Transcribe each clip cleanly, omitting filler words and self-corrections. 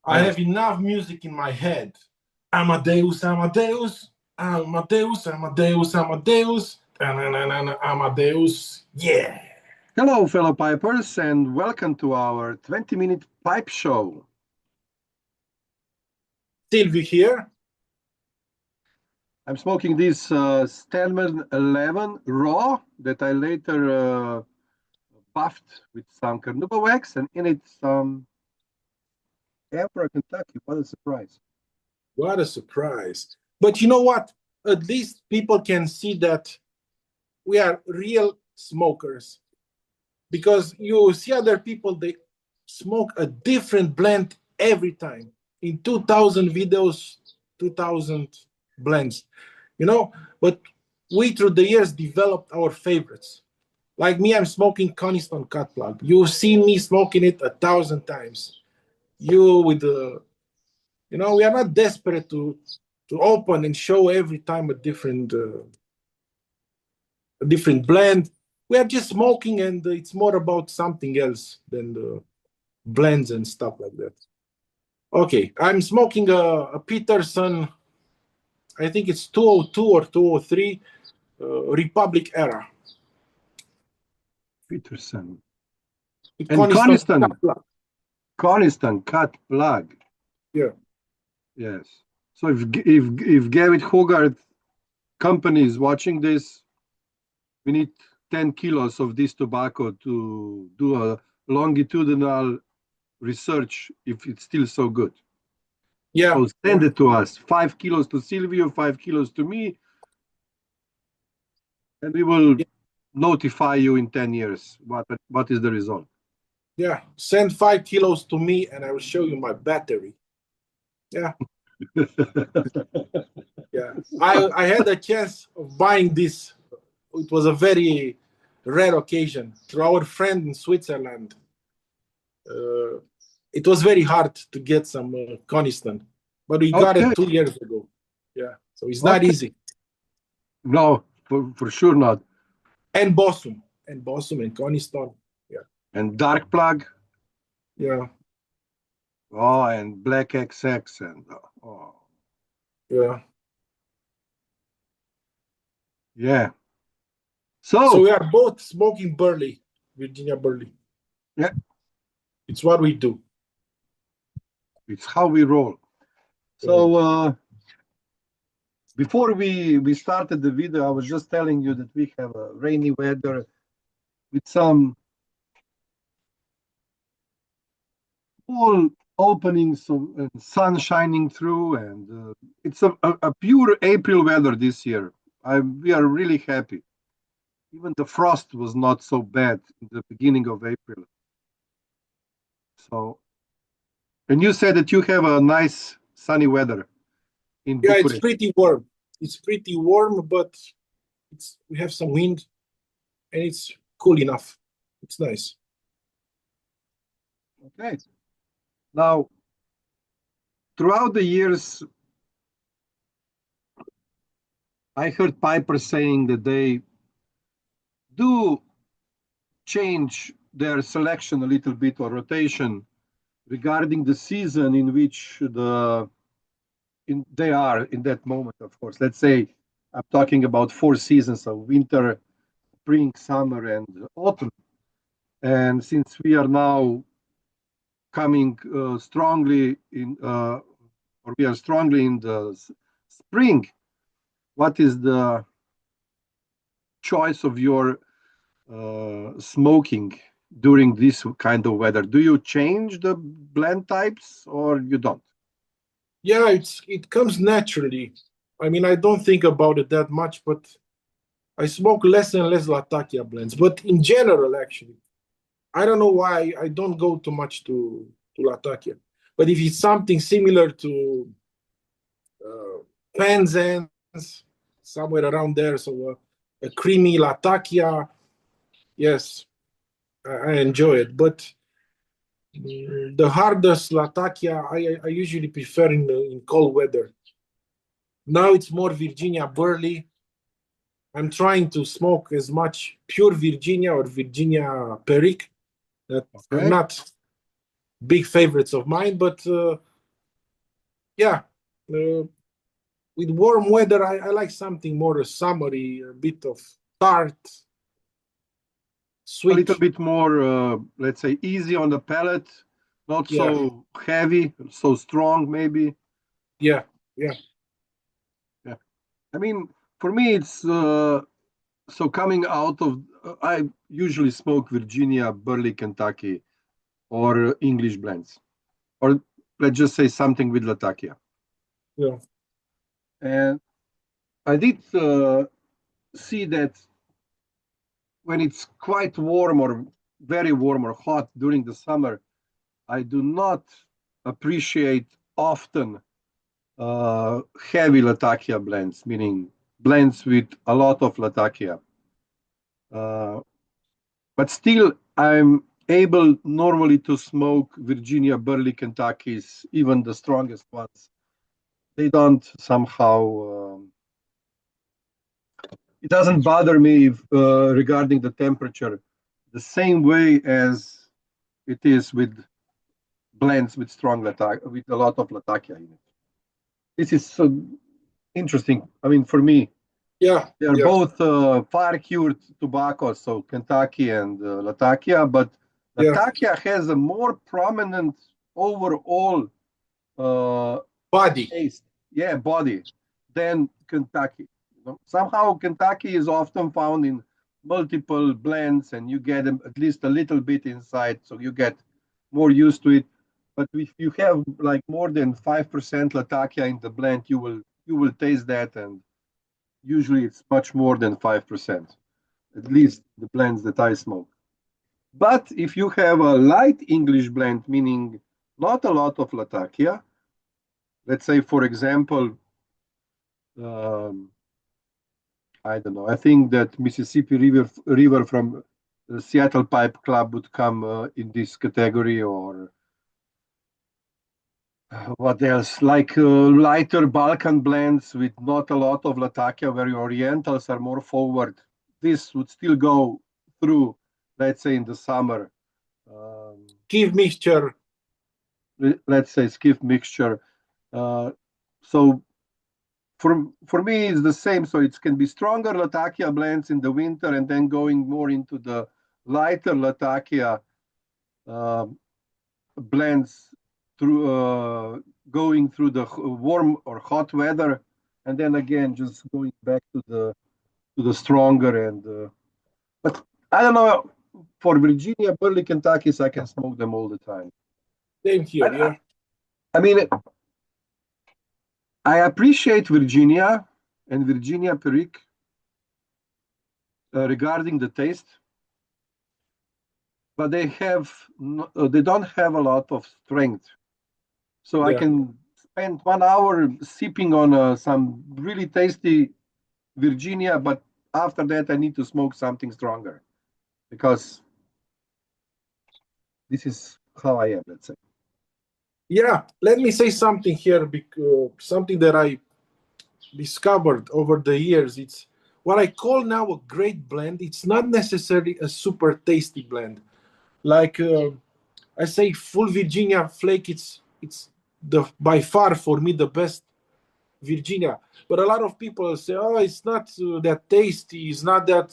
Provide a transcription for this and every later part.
I have enough music in my head. Amadeus, Amadeus, Amadeus, Amadeus, Amadeus, Amadeus, yeah. Hello, fellow pipers, and welcome to our 20-minute pipe show. Silvi here. I'm smoking this Stallman 11 raw that I later buffed with some carnauba wax, and in it some Emperor Kentucky. What a surprise! What a surprise. But you know what? At least people can see that we are real smokers. Because you see other people, they smoke a different blend every time. In 2000 videos, 2000 blends, but we through the years developed our favorites. Like me, I'm smoking Coniston cut plug. You've seen me smoking it 1,000 times. You with the, we are not desperate to open and show every time a different blend. We are just smoking, and it's more about something else than the blends and stuff like that. Okay, I'm smoking a Peterson, I think it's 202 or 203 Republic era. Peterson. And Coniston cut plug. Yeah. Yes. So if Garrett Hogarth company is watching this, we need 10 kilos of this tobacco to do a longitudinal research if it's still so good. Yeah. So send it to us. 5 kilos to Silvio, 5 kilos to me, and we will notify you in 10 years what is the result. Yeah. Send 5 kilos to me, and I will show you my battery. Yeah. Yeah. I had a chance of buying this. It was a very rare occasion through our friend in Switzerland. It was very hard to get some Coniston, but we got it 2 years ago. Yeah, so it's not easy. No, for sure not. And Bossum and Coniston. Yeah. And dark plug. Yeah. Oh, and black XX and Yeah. Yeah. So we are both smoking Burley, Virginia Burley. Yeah. It's what we do. It's how we roll. So before we started the video, I was just telling you that we have a rainy weather with some small openings and sun shining through, and it's a pure April weather this year. We are really happy. Even the frost was not so bad in the beginning of April. So, and you said that you have a nice sunny weather in Bucharest. It's pretty warm. It's pretty warm, but we have some wind, and it's cool enough. It's nice. Okay. Now, throughout the years, I heard pipers saying that they do change their selection a little bit or rotation regarding the season in which they are in that moment, of course. Let's say I'm talking about 4 seasons of winter, spring, summer, and autumn. And since we are now coming strongly in, or we are strongly in the spring, what is the choice of your smoking during this kind of weather? Do you change the blend types or you don't? Yeah, it comes naturally. I mean, I don't think about it that much, but I smoke less and less Latakia blends. But in general, actually, I don't know why I don't go too much to Latakia. But if it's something similar to Penzance, somewhere around there, so a creamy Latakia, yes, I enjoy it. But the hardest Latakia, I usually prefer in cold weather. Now it's more Virginia Burley. I'm trying to smoke as much pure Virginia or Virginia Perique that are not big favorites of mine, but yeah. With warm weather, I like something more summery, a bit of tart, A little sweet. bit more, let's say, easy on the palate, not Yeah, so heavy, so strong, maybe. yeah, yeah, Yeah. I mean, for me, it's so coming out of, I usually smoke Virginia, Burley, Kentucky, or English blends, or let's just say something with Latakia. yeah, And I did see that when it's quite warm or very warm or hot during the summer, I do not appreciate often heavy Latakia blends, meaning blends with a lot of Latakia. Uh, but still, I'm able normally to smoke Virginia, Burley, Kentuckys, even the strongest ones. They don't somehow, it doesn't bother me if, regarding the temperature the same way as it is with blends with strong Latakia, with a lot of Latakia in it. This is so interesting. I mean, for me, yeah, they are yeah, both fire cured tobaccos, so Kentucky and Latakia, but yeah. Latakia has a more prominent overall uh, Body. taste, yeah, body than Kentucky. You know? Somehow Kentucky is often found in multiple blends, and you get them at least a little bit inside, so you get more used to it. But if you have like more than 5% Latakia in the blend, you will taste that, and usually it's much more than 5%, at least the blends that I smoke. But if you have a light English blend, meaning not a lot of Latakia, let's say, for example, um, I don't know, I think that Mississippi River from the Seattle Pipe Club would come in this category, or what else? Like lighter Balkan blends with not a lot of Latakia, where your Orientals are more forward. This would still go through, let's say, in the summer. Um, Give mixture. let's say skiff mixture. Uh, so for me, it's the same. So it can be stronger Latakia blends in the winter, and then going more into the lighter Latakia um blends through going through the warm or hot weather, and then again just going back to the stronger and. But I don't know. For Virginia, Burley, Kentuckys, I can smoke them all the time. Same I, here. I, Yeah, I mean, I appreciate Virginia and Virginia Perique regarding the taste, but they don't have a lot of strength. So I yeah, can spend 1 hour sipping on some really tasty Virginia, but after that I need to smoke something stronger because this is how I am. Let's say. yeah. Let me say something here. Because something that I discovered over the years. It's what I call now a great blend. It's not necessarily a super tasty blend. Like I say, full Virginia flake. It's the by far for me the best Virginia. But a lot of people say, oh, it's not that tasty. It's not that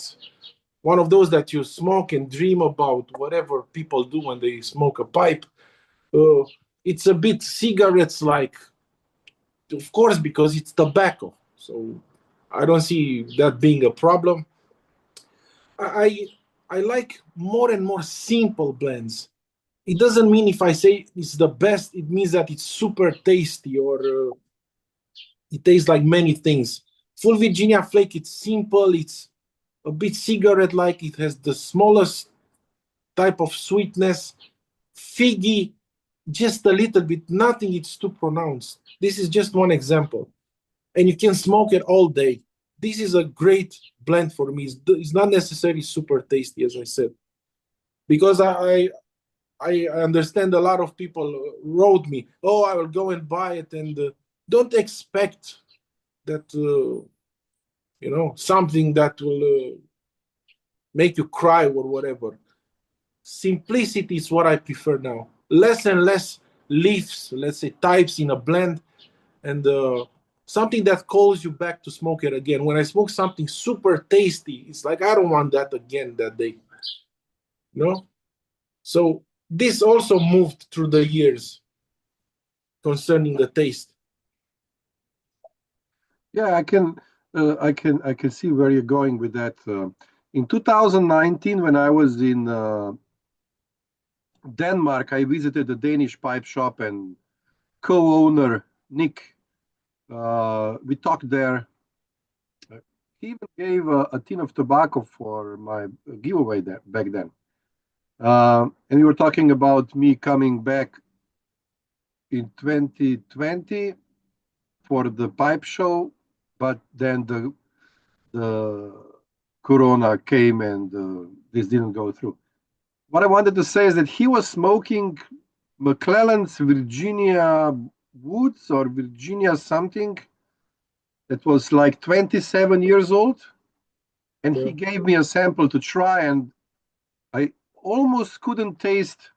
one of those that you smoke and dream about. Whatever people do when they smoke a pipe. Uh, it's a bit cigarettes like, of course, because it's tobacco. So I don't see that being a problem. I I like more and more simple blends. It doesn't mean if I say it's the best, it means that it's super tasty or it tastes like many things. Full Virginia Flake, it's simple, it's a bit cigarette like, it has the smallest type of sweetness, figgy, just a little bit, nothing it's too pronounced. This is just one example. And you can smoke it all day. This is a great blend for me. It's not necessarily super tasty, as I said, because I understand a lot of people wrote me, "Oh, I will go and buy it," and don't expect that something that will make you cry or whatever. Simplicity is what I prefer now. Less and less leaves, let's say types in a blend, and something that calls you back to smoke it again. When I smoke something super tasty, it's like I don't want that again that day. So this also moved through the years concerning the taste. Yeah, I can see where you're going with that. In 2019, when I was in Denmark, I visited the Danish pipe shop, and co-owner Nick, we talked there. He even gave a tin of tobacco for my giveaway back then. And we were talking about me coming back in 2020 for the pipe show, but then the corona came and this didn't go through. What I wanted to say is that he was smoking McClellan's Virginia Woods or Virginia something that was like 27 years old. And he gave me a sample to try, and I almost couldn't taste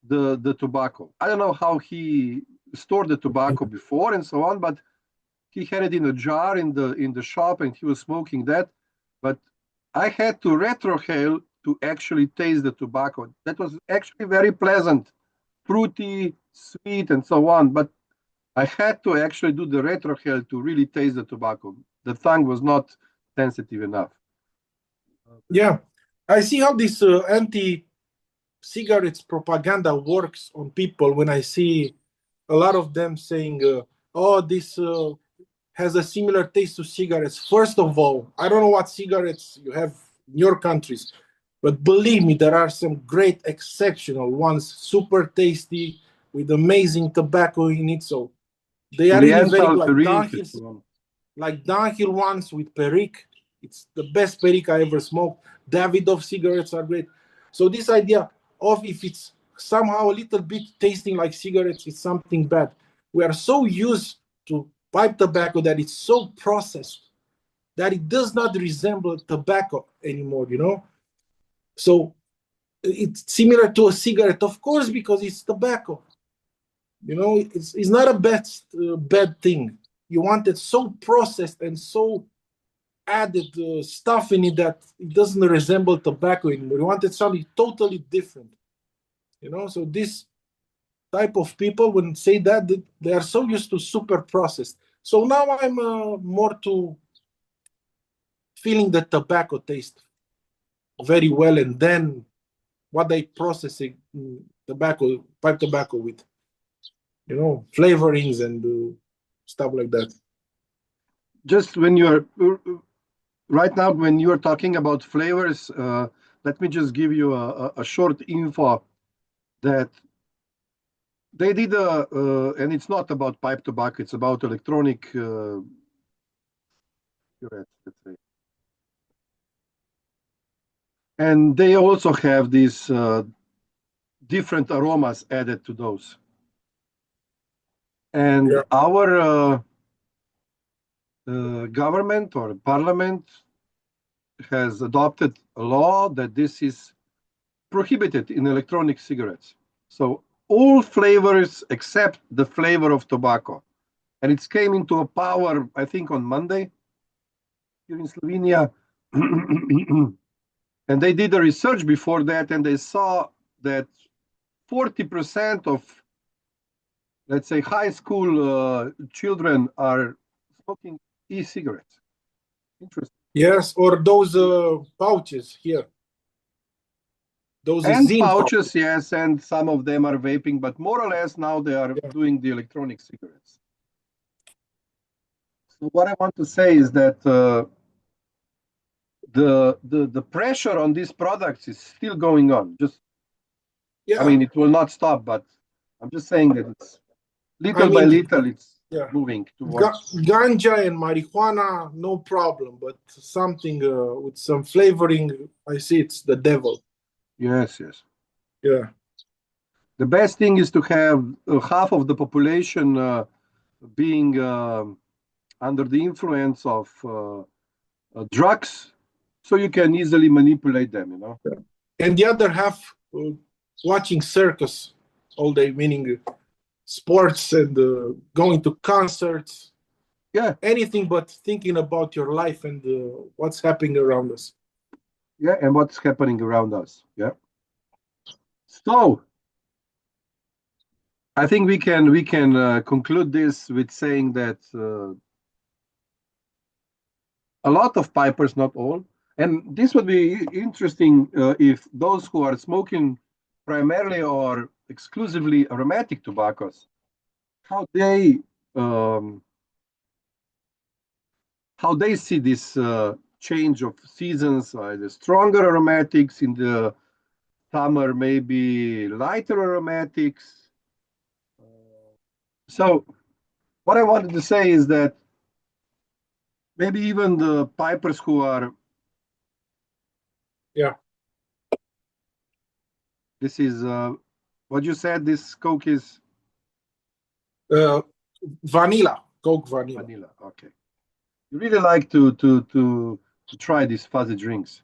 the tobacco. I don't know how he stored the tobacco before and so on, but he had it in a jar in the shop and he was smoking that. But I had to retrohale to actually taste the tobacco. That was actually very pleasant, fruity, sweet, and so on. But I had to actually do the retrohale to really taste the tobacco. The tongue was not sensitive enough. Yeah, I see how this anti-cigarettes propaganda works on people when I see a lot of them saying, oh, this has a similar taste to cigarettes. First of all, I don't know what cigarettes you have in your countries, but believe me, there are some great exceptional ones, super tasty, with amazing tobacco in it. So they are really very like downhill ones with Perique. It's the best Perique I ever smoked. Davidoff cigarettes are great. So this idea of if it's somehow a little bit tasting like cigarettes, it's something bad. We are so used to pipe tobacco that it's so processed that it does not resemble tobacco anymore. So it's similar to a cigarette, of course, because it's tobacco. It's not a bad thing. You want it so processed and so added stuff in it that it doesn't resemble tobacco anymore. You wanted something totally different. So this type of people, when say that, they are so used to super processed. So now I'm more to feeling the tobacco taste very well, and then what they processing pipe tobacco with, flavorings and stuff like that. Just when you're right now, when you're talking about flavors, let me just give you a short info that they did, and it's not about pipe tobacco, it's about electronic cigarettes, let's say. And they also have these different aromas added to those. And our government or parliament has adopted a law that this is prohibited in electronic cigarettes. So all flavors except the flavor of tobacco. And it came into a power, I think, on Monday here in Slovenia. And they did a research before that, and they saw that 40% of, let's say, high school children are smoking e-cigarettes. Interesting. Yes, or those pouches here. Those and pouches, yes, and some of them are vaping, but more or less now they are doing the electronic cigarettes. So what I want to say is that the pressure on these products is still going on. I mean, it will not stop, but I'm just saying that it's little by little, it's moving towards. Ganja and marijuana, no problem, but something with some flavoring, I see it's the devil. Yes. Yeah. The best thing is to have half of the population being under the influence of drugs, so you can easily manipulate them, And the other half watching circus all day, meaning sports and going to concerts. Yeah. Anything but thinking about your life and what's happening around us. Yeah, and what's happening around us. Yeah. So I think we can conclude this with saying that a lot of pipers, not all, and this would be interesting if those who are smoking primarily or exclusively aromatic tobaccos, how they um, how they see this change of seasons, the stronger aromatics in the summer, maybe lighter aromatics. So what I wanted to say is that maybe even the pipers who are, Yeah. this is what you said, this Coke is Vanilla, Coke vanilla. vanilla. Okay. You really like to try these fuzzy drinks.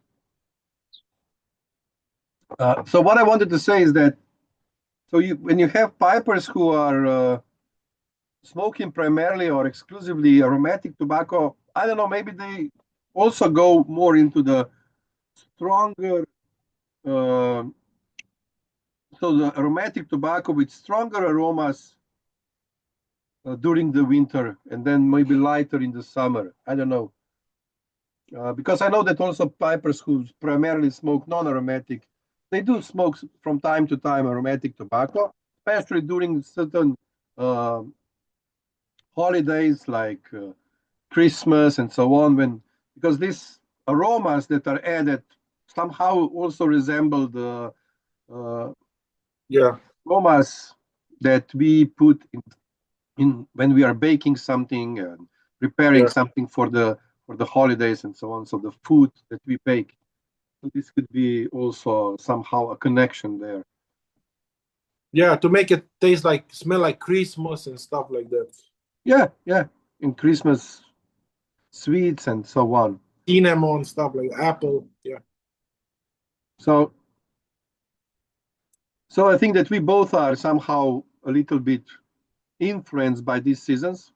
So what I wanted to say is that when you have pipers who are smoking primarily or exclusively aromatic tobacco, I don't know, maybe they also go more into the stronger, uh, so the aromatic tobacco with stronger aromas during the winter and then maybe lighter in the summer. I don't know. Because I know that also pipers who primarily smoke non-aromatic, they do smoke from time to time aromatic tobacco, especially during certain uh, holidays like Christmas and so on, because these aromas that are added somehow also resemble the uh, Yeah. aromas that we put in when we are baking something and preparing Yeah. something for the holidays and so on. So the food that we bake. So this could be also somehow a connection there. Yeah, to make it taste like, smell like Christmas and stuff like that. Yeah, yeah. In Christmas sweets and so on. Cinnamon stuff like apple. Yeah. So I think that we both are somehow a little bit influenced by these seasons,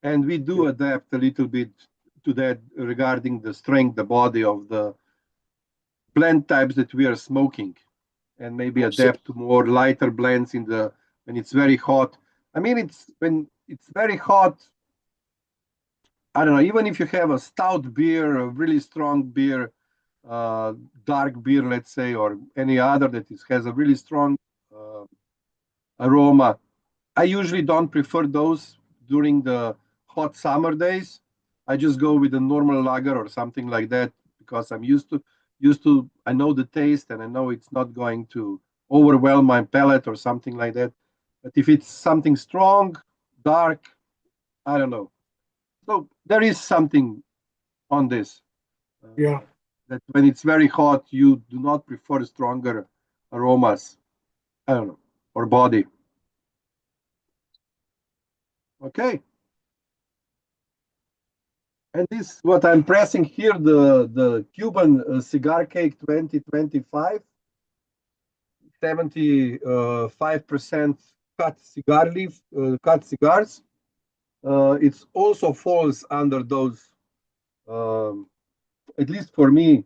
and we do Yeah. adapt a little bit to that regarding the strength, the body of the blend types that we are smoking, and maybe So, adapt to more lighter blends in the when it's very hot. I mean, it's when it's very hot. I don't know. Even if you have a stout beer, a really strong beer, uh, dark beer, let's say, or any other has a really strong uh, aroma, I usually don't prefer those during the hot summer days. I just go with a normal lager or something like that because I'm used to. I know the taste and I know it's not going to overwhelm my palate or something like that. But if it's something strong, dark, I don't know. So there is something on this. yeah. That when it's very hot, you do not prefer stronger aromas. I don't know, or body. Okay. And this, what I'm pressing here, the Cuban cigar cake 2025, 75% cut cigar leaf, cut cigars. It also falls under those, um, at least for me,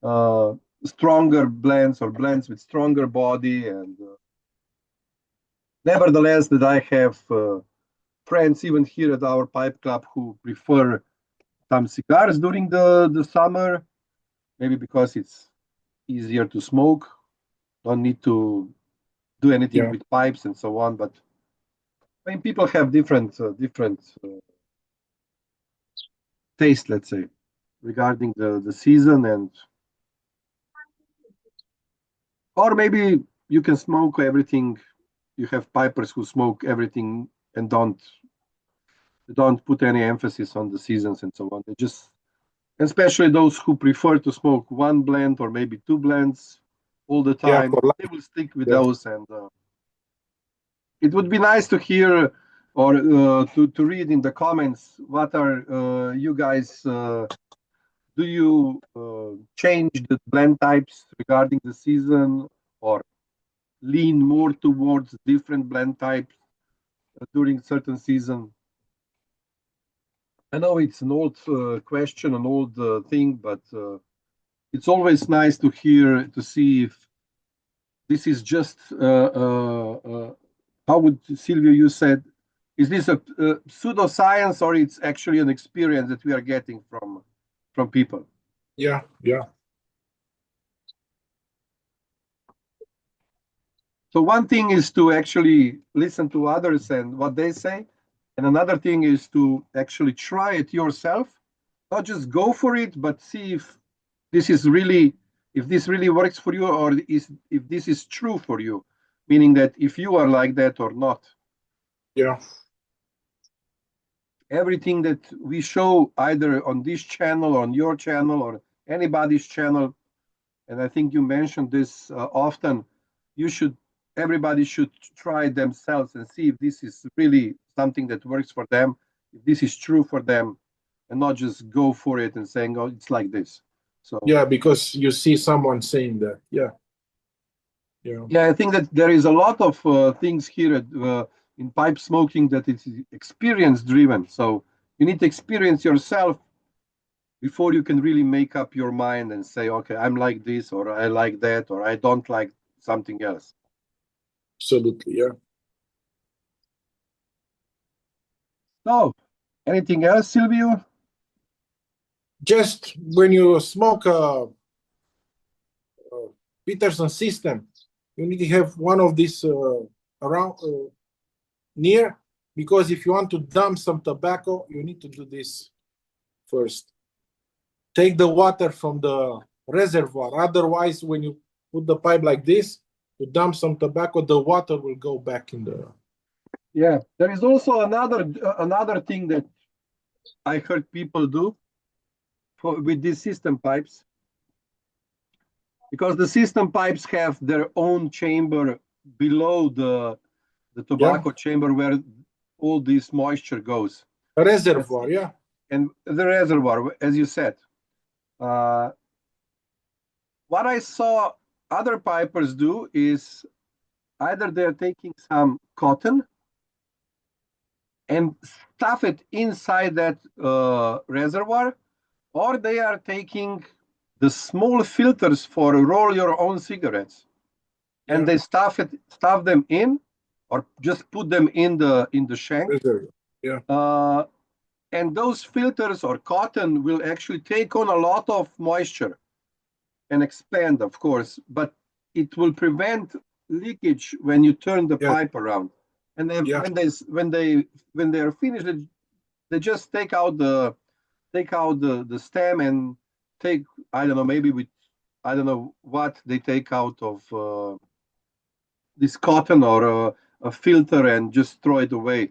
uh, stronger blends or blends with stronger body. And nevertheless, that I have friends even here at our pipe club who prefer some cigars during the summer, maybe because it's easier to smoke, don't need to do anything Yeah. with pipes and so on. But I mean, people have different taste, let's say, regarding the season, and or maybe you can smoke everything. You have pipers who smoke everything and don't put any emphasis on the seasons and so on. They just, especially those who prefer to smoke one blend or maybe two blends all the Yeah. time, For they life. will stick with Yeah. those. And it would be nice to hear or to read in the comments what are you guys do you change the blend types regarding the season, or lean more towards different blend types during certain season? I know it's an old question, an old thing, but it's always nice to hear, to see if this is just, how would Silvio, you said, is this a pseudoscience, or it's actually an experience that we are getting from people? Yeah, yeah. So one thing is to actually listen to others and what they say, and another thing is to actually try it yourself, not just go for it, but see if this is really, if this really works for you, or if this is true for you, meaning that if you are like that or not. Yeah. Everything that we show either on this channel, on your channel, or anybody's channel, and I think you mentioned this often, everybody should try themselves and see if this is really something that works for them, if this is true for them, and not just go for it and saying, oh, it's like this. So yeah, because you see someone saying that. Yeah. Yeah, I think that there is a lot of things here in pipe smoking that is experience driven. So you need to experience yourself before you can really make up your mind and say, okay, I'm like this, or I like that, or I don't like something else. Absolutely, yeah. So, anything else, Silvio? Just when you smoke a Peterson system, you need to have one of these around near, because if you want to dump some tobacco, you need to do this first. Take the water from the reservoir. Otherwise, when you put the pipe like this to dump some tobacco, the water will go back in the. Yeah, there is also another thing that I heard people do with these system pipes, because the system pipes have their own chamber below the tobacco chamber where all this moisture goes. A reservoir, yeah. And the reservoir, as you said. What I saw other pipers do is either they're taking some cotton and stuff it inside that reservoir, or they are taking the small filters for roll your own cigarettes, and they stuff them in, or just put them in the shank. Yeah. And those filters or cotton will actually take on a lot of moisture and expand, of course, but it will prevent leakage when you turn the pipe around. And then when they are finished, they just take out the stem and take, I don't know, maybe with, I don't know what they take out of this cotton or a filter, and just throw it away.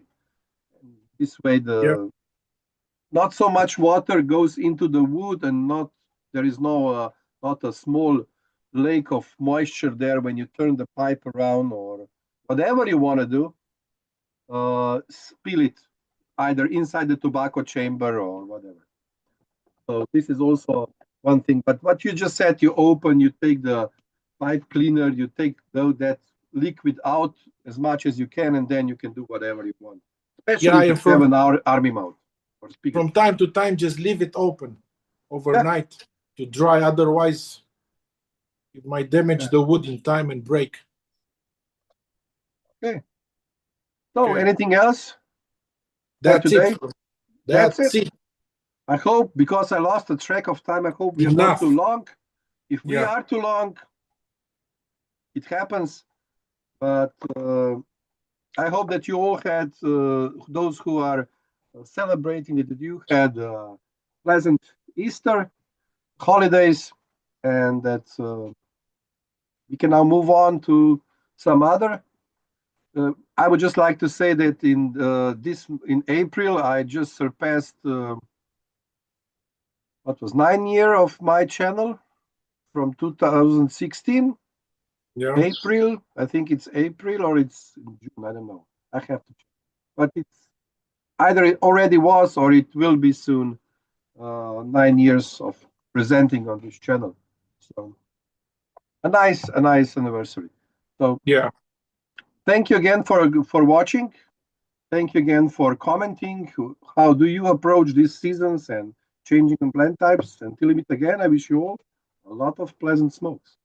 This way not so much water goes into the wood, and there is not a small lake of moisture there when you turn the pipe around, or whatever you want to do. Spill it either inside the tobacco chamber or whatever. So this is also one thing. But what you just said, you open, you take the pipe cleaner, you take that liquid out as much as you can, and then you can do whatever you want. Especially if you have an army mount. From time to time, just leave it open overnight to dry. Otherwise, it might damage the wood in time and break. Okay. So, anything else? That's it. That's it. I hope, because I lost the track of time, I hope we are not too long. If we are too long, it happens. But I hope that you all had, those who are celebrating it, that you had pleasant Easter holidays, and that we can now move on to some other. I would just like to say that in April, I just surpassed what was 9 years of my channel from 2016. April, I think it's April or it's June, I don't know. I have to check. But it's either it already was or it will be soon 9 years of presenting on this channel. So a nice anniversary. So Yeah. thank you again for watching. Thank you again for commenting. How do you approach these seasons and changing in plant types? Until we meet again, I wish you all a lot of pleasant smokes.